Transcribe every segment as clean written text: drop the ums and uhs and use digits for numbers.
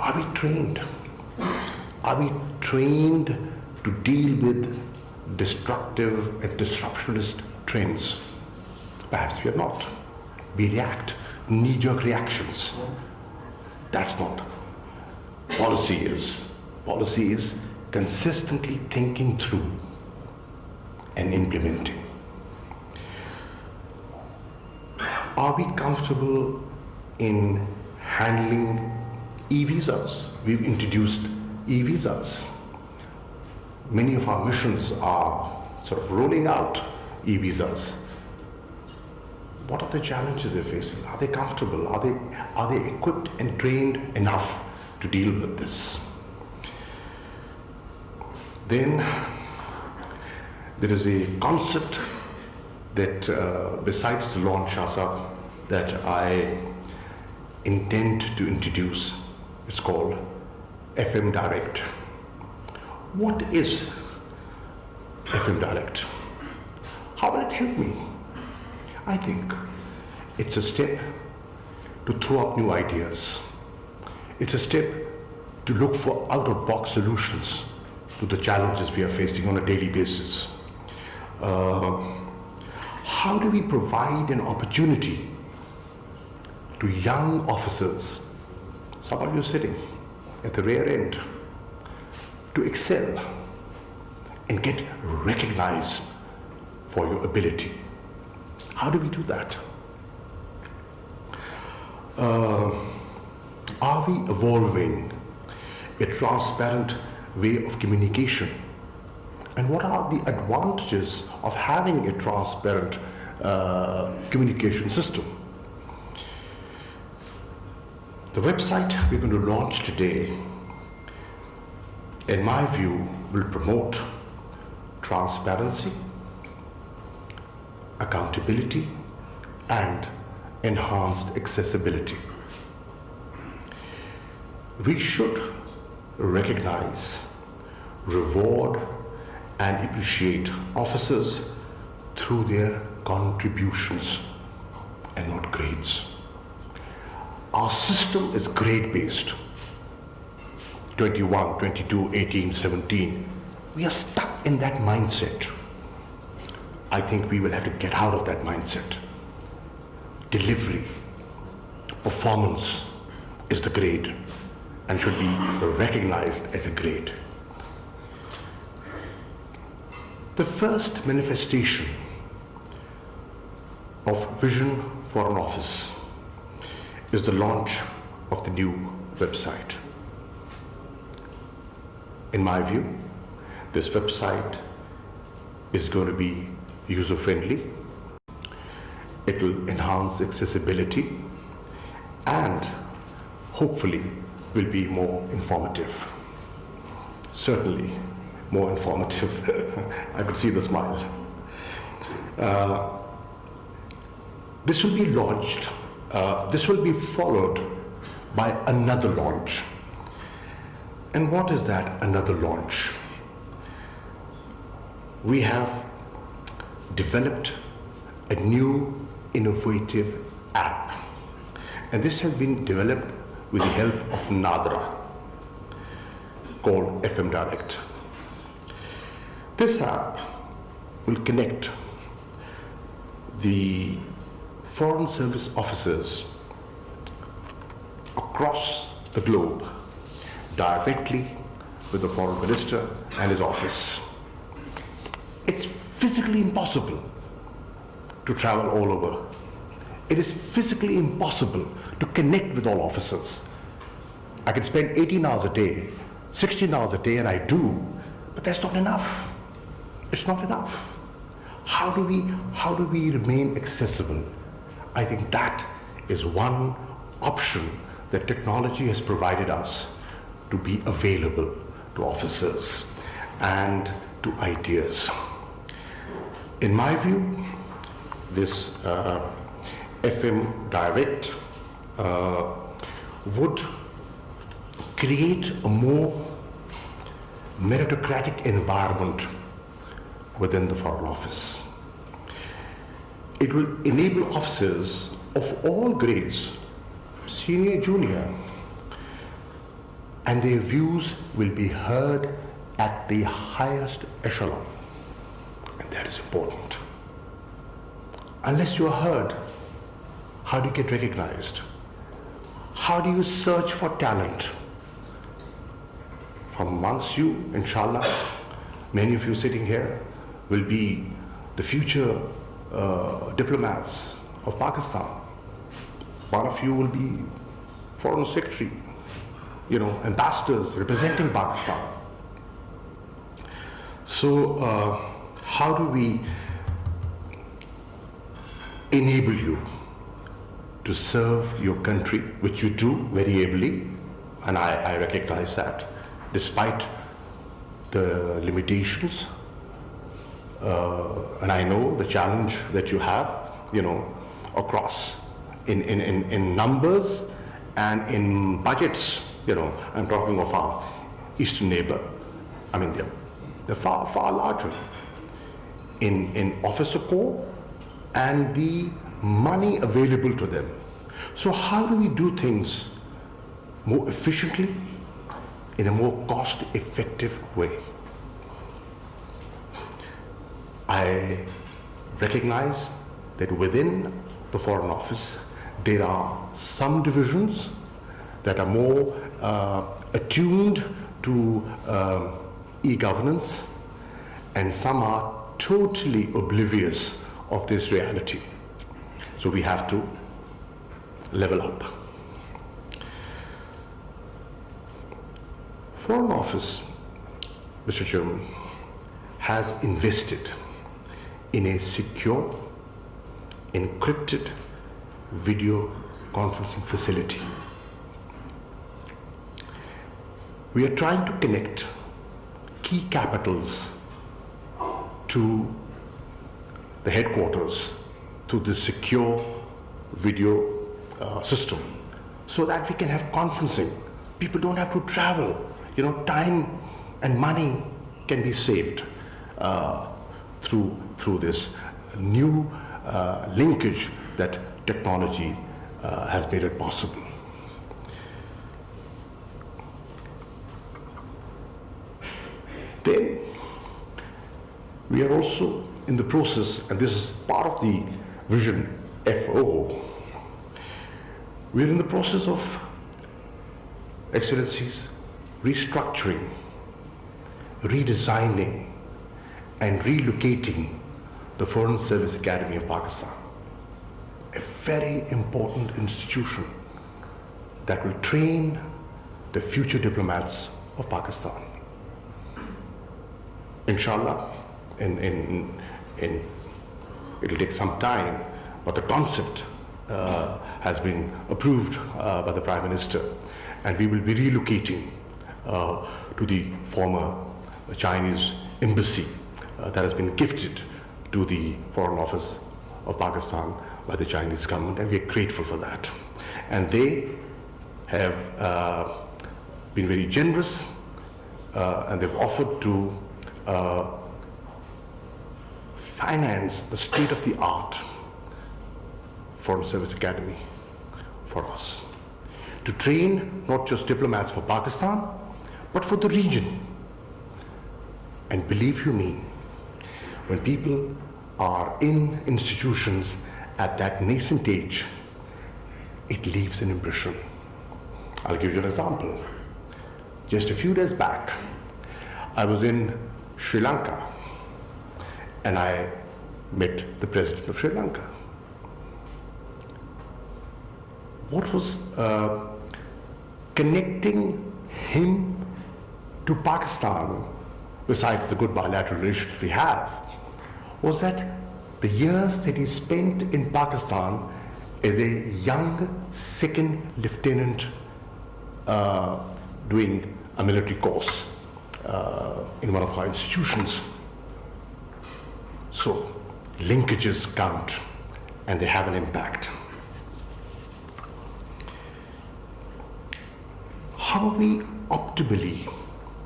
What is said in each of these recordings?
Are we trained? Are we trained to deal with destructive and disruptionist trends? Perhaps we are not. We react, knee-jerk reactions. That's not. Policy is consistently thinking through and implementing. Are we comfortable in handling e-visas? We've introduced e-visas. Many of our missions are sort of rolling out e-visas. What are the challenges they're facing? Are they comfortable? Are they equipped and trained enough to deal with this? Then there is a concept that besides the launch ASAP that I intend to introduce. It's called FM Direct. What is FM Direct? How will it help me? I think it's a step to throw up new ideas. It's a step to look for out-of-box solutions to the challenges we are facing on a daily basis. How do we provide an opportunity to young officers, some of you sitting at the rear end, to excel and get recognized for your ability? How do we do that? Are we evolving a transparent way of communication? And what are the advantages of having a transparent communication system? The website we're going to launch today, in my view, will promote transparency, accountability, and enhanced accessibility. We should recognize, reward, and appreciate officers through their contributions and not grades. Our system is grade-based. 21, 22, 18, 17. We are stuck in that mindset. I think we will have to get out of that mindset. Delivery, performance is the grade and should be recognized as a grade. The first manifestation of vision for an office is the launch of the new website. In my view, this website is going to be user-friendly. It will enhance accessibility and hopefully will be more informative. Certainly more informative. I could see the smile. This will be launched. This will be followed by another launch. And what is that another launch? We have developed a new innovative app. And this has been developed with the help of NADRA, called FM Direct. This app will connect the foreign service officers across the globe directly with the foreign minister and his office. It's physically impossible to travel all over. It is physically impossible to connect with all officers. I can spend 18 hours a day, 16 hours a day, and I do, but that's not enough. It's not enough. How do we remain accessible? I think that is one option that technology has provided us to be available to officers and to ideas. In my view, this FM Direct would create a more meritocratic environment within the Foreign Office. It will enable officers of all grades, senior, junior, and their views will be heard at the highest echelon. And that is important. Unless you are heard, how do you get recognized? How do you search for talent? From amongst you, inshallah, many of you sitting here will be the future diplomats of Pakistan. One of you will be foreign secretary, ambassadors representing Pakistan. So how do we enable you to serve your country, which you do very ably, and I recognize that, despite the limitations, and I know the challenge that you have, across in numbers and in budgets. I'm talking of our eastern neighbor. I mean, they're far, far larger in officer corps and the money available to them. So how do we do things more efficiently, in a more cost-effective way? I recognize that within the Foreign Office, there are some divisions that are more attuned to e-governance, and some are totally oblivious of this reality. So we have to level up. Foreign Office, Mr. Chairman, has invested in a secure, encrypted video conferencing facility. We are trying to connect key capitals to the headquarters through the secure video system, so that we can have conferencing. People don't have to travel. Time and money can be saved through this new linkage that technology has made it possible. Then we are also in the process, and this is part of the Vision FO, we are in the process of, Excellencies, restructuring, redesigning, and relocating the Foreign Service Academy of Pakistan, a very important institution that will train the future diplomats of Pakistan. Inshallah, it'll take some time, but the concept has been approved by the Prime Minister, and we will be relocating to the former Chinese embassy that has been gifted to the Foreign Office of Pakistan by the Chinese government, and we are grateful for that. And they have been very generous, and they've offered to finance the state-of-the-art Foreign Service Academy for us, to train not just diplomats for Pakistan, but for the region. And believe you me, when people are in institutions at that nascent age, it leaves an impression. I'll give you an example. Just a few days back, I was in Sri Lanka, and I met the President of Sri Lanka. What was connecting him to Pakistan, besides the good bilateral relations we have, was that the years that he spent in Pakistan as a young second lieutenant doing a military course in one of our institutions. So linkages count, and they have an impact. How are we optimally,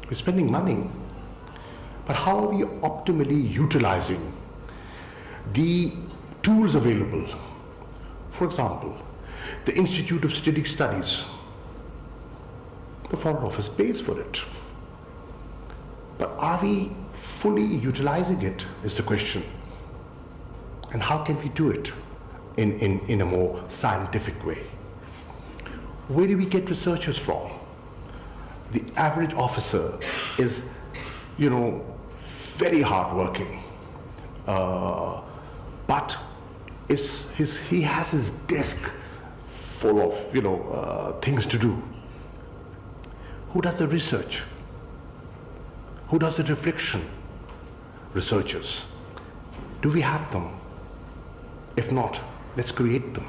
we're spending money, but how are we optimally utilizing the tools available? For example, the Institute of Strategic Studies The Foreign Office pays for it. But are we fully utilizing it is the question. And how can we do it in a more scientific way? Where do we get researchers from? The average officer is, very hardworking, but he has his desk full of, things to do. Who does the research? Who does the reflection? Researchers. Do we have them? If not, let's create them.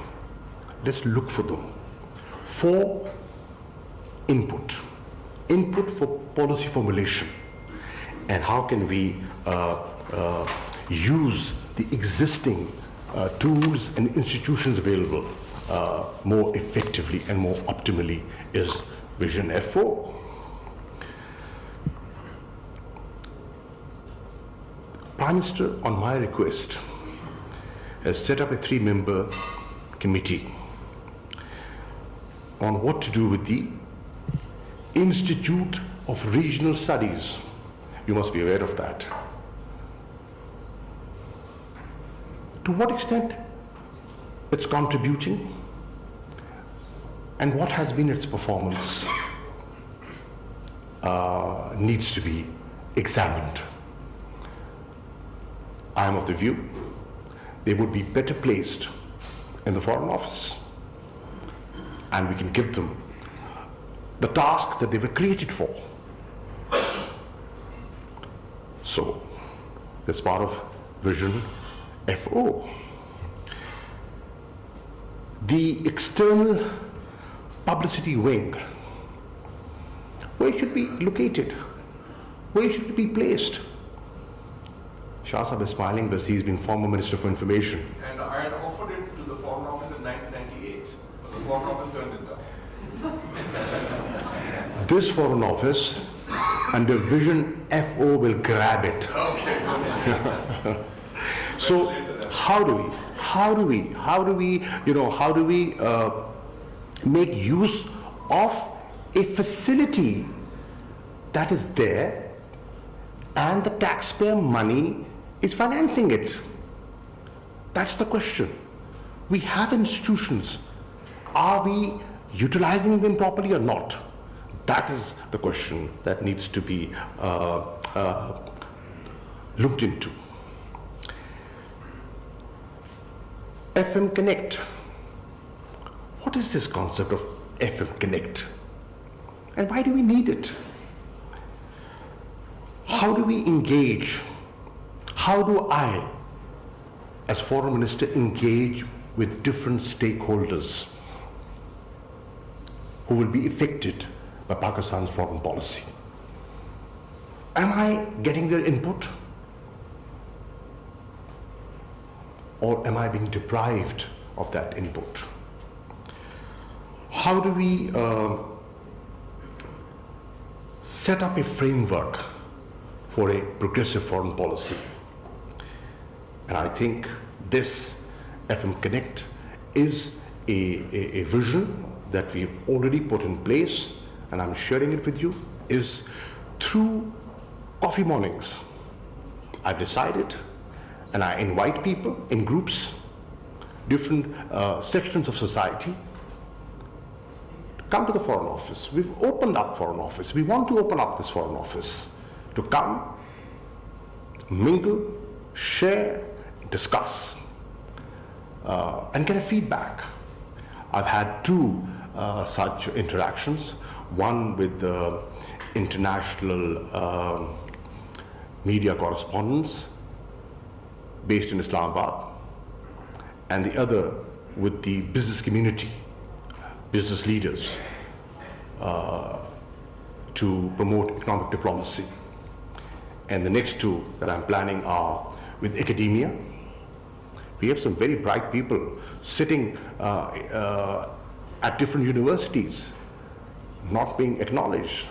Let's look for them. For input for policy formulation. And how can we use the existing tools and institutions available more effectively and more optimally is Vision F4. Prime Minister, on my request, has set up a 3-member committee on what to do with the Institute of Regional Studies. You must be aware of that. To what extent it's contributing and what has been its performance needs to be examined. I am of the view they would be better placed in the Foreign Office, and we can give them the task that they were created for. So, that's part of Vision FO. The external publicity wing, where should be located? Where should it be placed? Shah Sahib is smiling because he's been former Minister for Information. And I had offered it to the Foreign Office in 1998, but the Foreign Office turned it down. This Foreign Office under Vision FO will grab it. Okay. So how do we make use of a facility that is there and the taxpayer money is financing it? That's the question. We have institutions. Are we utilizing them properly or not? That is the question that needs to be looked into. FM Connect. What is this concept of FM Connect? And why do we need it? How do we engage? How do I, as Foreign Minister, engage with different stakeholders who will be affected by Pakistan's foreign policy? Am I getting their input? Or am I being deprived of that input? How do we set up a framework for a progressive foreign policy? And I think this FM Connect is a vision that we've already put in place, and I'm sharing it with you, is through coffee mornings. I've decided, and I invite people in groups, different sections of society, to come to the Foreign Office. We've opened up Foreign Office. We want to open up this Foreign Office to come, mingle, share, discuss, and get a feedback. I've had 2 such interactions, one with the international media correspondents based in Islamabad, and the other with the business community, business leaders, to promote economic diplomacy. And the next 2 that I'm planning are with academia. We have some very bright people sitting at different universities, not being acknowledged,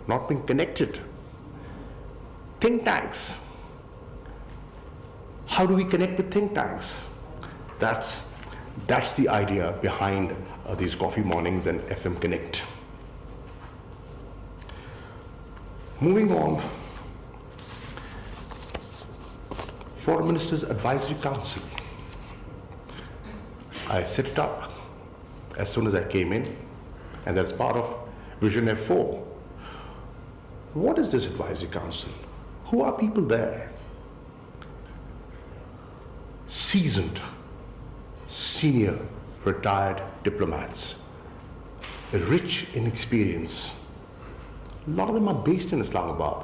not being connected. Think tanks. How do we connect with think tanks? That's the idea behind these coffee mornings and FM Connect. Moving on, Foreign Ministers Advisory Council. I set it up as soon as I came in, and that's part of Vision F4. What is this Advisory Council? Who are people there? Seasoned, senior, retired diplomats, rich in experience. A lot of them are based in Islamabad.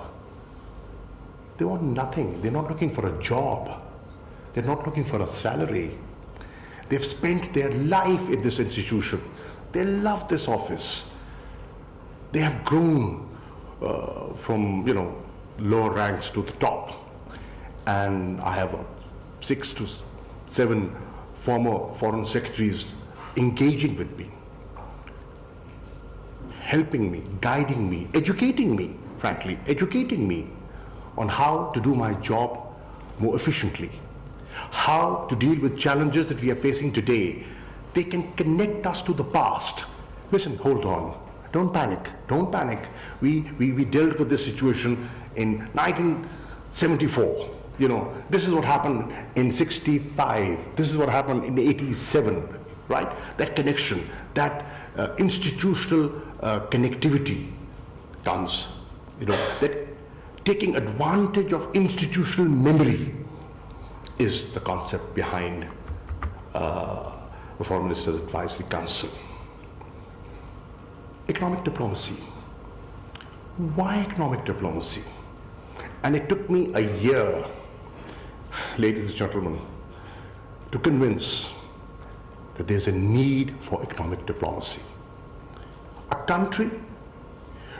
They want nothing. They're not looking for a job. They're not looking for a salary. They've spent their life in this institution. They love this office. They have grown from lower ranks to the top. And I have 6 to 7 former foreign secretaries engaging with me, helping me, guiding me, educating me, frankly, educating me on how to do my job more efficiently, how to deal with challenges that we are facing today. They can connect us to the past. Listen, hold on, don't panic, don't panic. We dealt with this situation in 1974. This is what happened in 65. This is what happened in 87, right? That connection, that institutional connectivity comes, that taking advantage of institutional memory is the concept behind the Foreign Ministers Advisory Council. Economic diplomacy. Why economic diplomacy? And it took me a year, ladies and gentlemen, to convince that there's a need for economic diplomacy. A country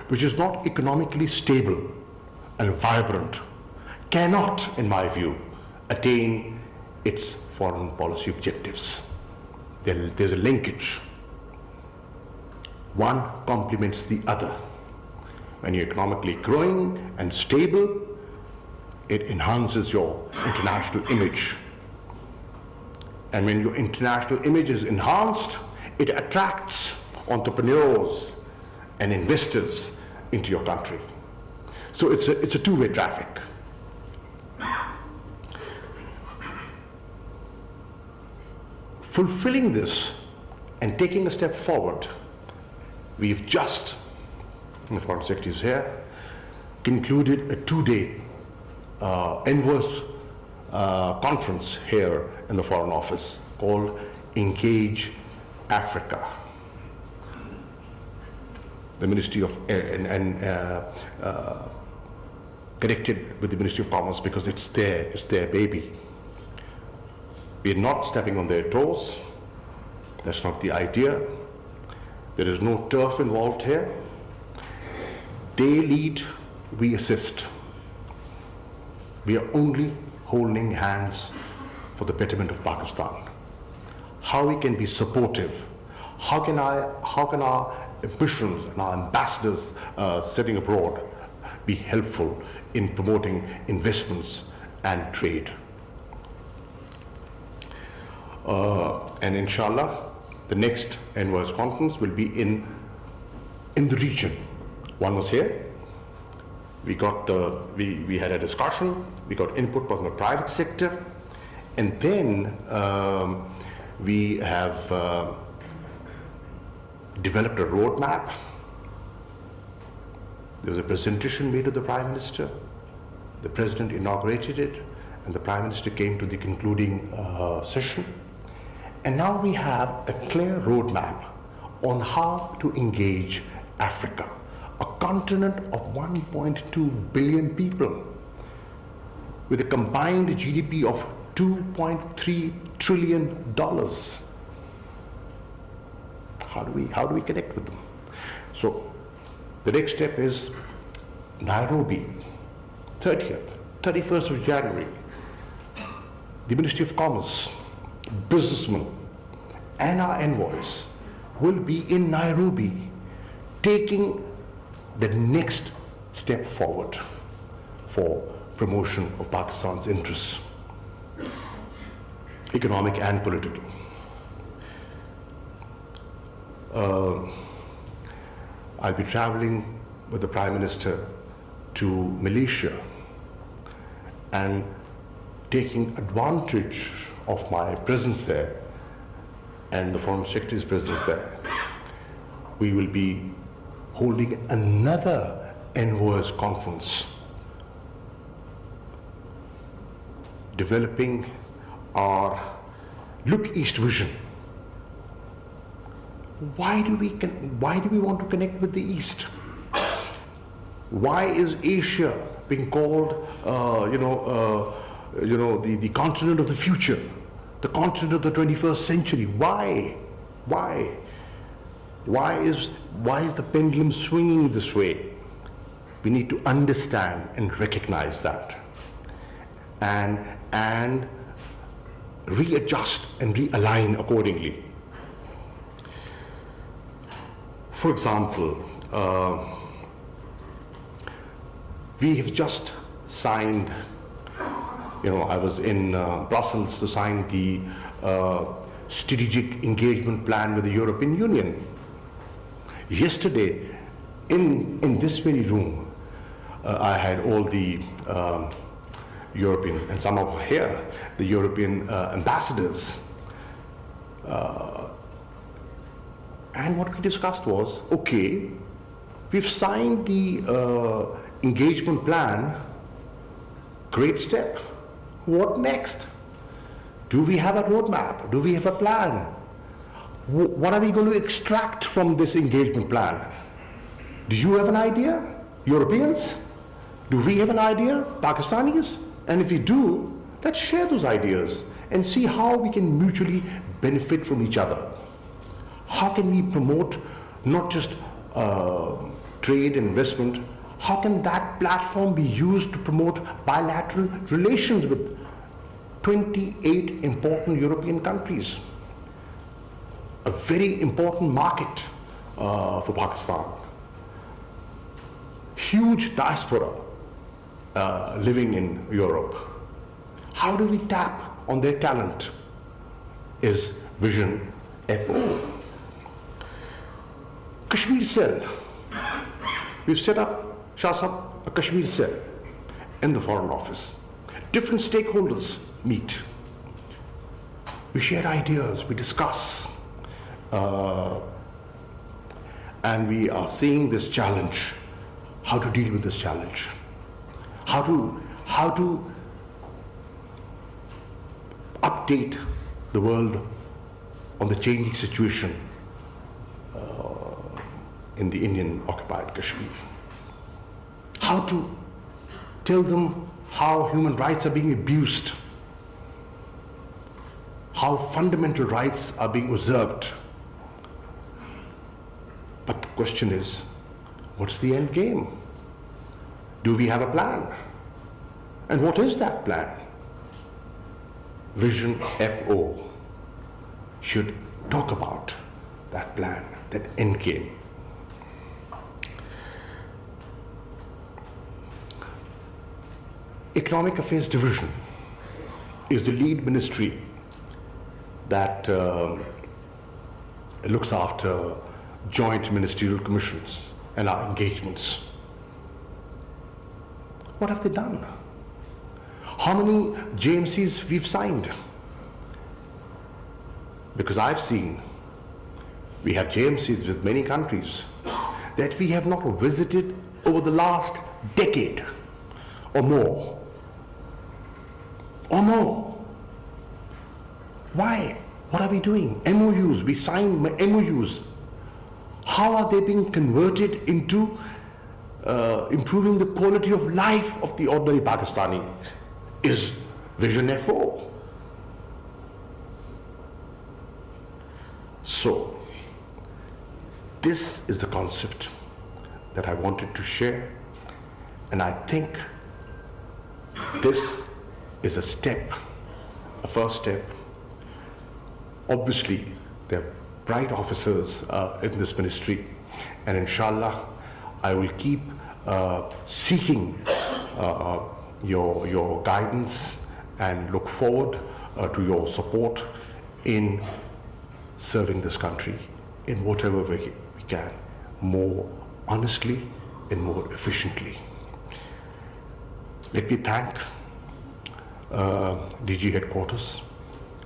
which is not economically stable and vibrant cannot, in my view, attain its foreign policy objectives. There's a linkage. One complements the other. When you're economically growing and stable, it enhances your international image. And when your international image is enhanced, it attracts entrepreneurs and investors into your country. So it's a two-way traffic. Fulfilling this and taking a step forward, we've just, the Foreign Secretary is here, concluded a 2-day envoys conference here in the Foreign Office called Engage Africa. The Ministry of connected with the Ministry of Commerce because it's their baby. We're not stepping on their toes. That's not the idea. There is no turf involved here. They lead, we assist. We are only holding hands for the betterment of Pakistan. How we can be supportive? How can our ambitions and our ambassadors sitting abroad be helpful in promoting investments and trade? And inshallah, the next envoys conference will be in the region. One was here. We had a discussion. We got input from the private sector, and then we have developed a roadmap. There was a presentation made to the Prime Minister. The President inaugurated it, and the Prime Minister came to the concluding session. And now we have a clear roadmap on how to engage Africa, a continent of 1.2 billion people with a combined GDP of $2.3 trillion. How do we connect with them? So the next step is Nairobi, 31st of January. The Ministry of Commerce, businessmen, and our envoys will be in Nairobi taking the next step forward for promotion of Pakistan's interests, economic and political. I'll be traveling with the Prime Minister to Malaysia and taking advantage of my presence there and the Foreign Secretary's presence there, we will be holding another envoys conference, developing our Look East vision. Why do we want to connect with the East? Why is Asia being called, the continent of the future, the continent of the 21st century? Why? Why is the pendulum swinging this way? We need to understand and recognize that, and readjust and realign accordingly. For example, we have just signed, I was in Brussels to sign the strategic engagement plan with the European Union. Yesterday, in this very room, I had all the European, and some of here, the European ambassadors. And what we discussed was, okay, we've signed the engagement plan, great step. What next? Do we have a roadmap? Do we have a plan? What are we going to extract from this engagement plan? Do you have an idea? Europeans? Do we have an idea? Pakistanis? And if we do, let's share those ideas and see how we can mutually benefit from each other. How can we promote not just trade and investment? How can that platform be used to promote bilateral relations with 28 important European countries? A very important market for Pakistan. Huge diaspora living in Europe. How do we tap on their talent is Vision FO. Kashmir Cell. We've set up, Shah Sahab, a Kashmir Cell in the Foreign Office. Different stakeholders meet. We share ideas, we discuss. And we are seeing this challenge, how to deal with this challenge, how to update the world on the changing situation in the Indian occupied Kashmir, how to tell them how human rights are being abused, how fundamental rights are being usurped. But the question is, what's the end game? Do we have a plan? And what is that plan? Vision FO should talk about that plan, that end game. Economic Affairs Division is the lead ministry that looks after joint ministerial commissions and our engagements. What have they done? How many JMCs we've signed? Because I've seen, we have JMCs with many countries that we have not visited over the last decade or more. Why? What are we doing? MOUs, we sign MOUs. How are they being converted into improving the quality of life of the ordinary Pakistani? Is Vision FO. So, this is the concept that I wanted to share, and I think this is a step, a first step. Obviously, there are bright officers in this ministry, and inshallah, I will keep seeking your guidance and look forward to your support in serving this country in whatever way we can, more honestly and more efficiently. Let me thank DG Headquarters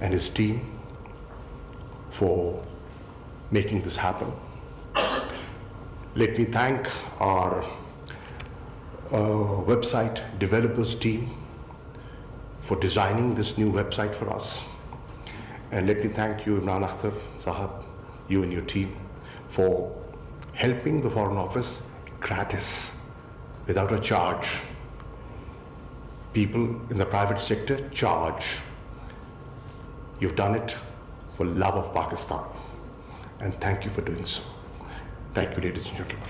and his team for making this happen. Let me thank our website developers team for designing this new website for us. And let me thank you, Imran Akhtar Sahab, you and your team, for helping the Foreign Office gratis, without a charge. People in the private sector charge. You've done it for love of Pakistan. And thank you for doing so. Thank you, ladies and gentlemen.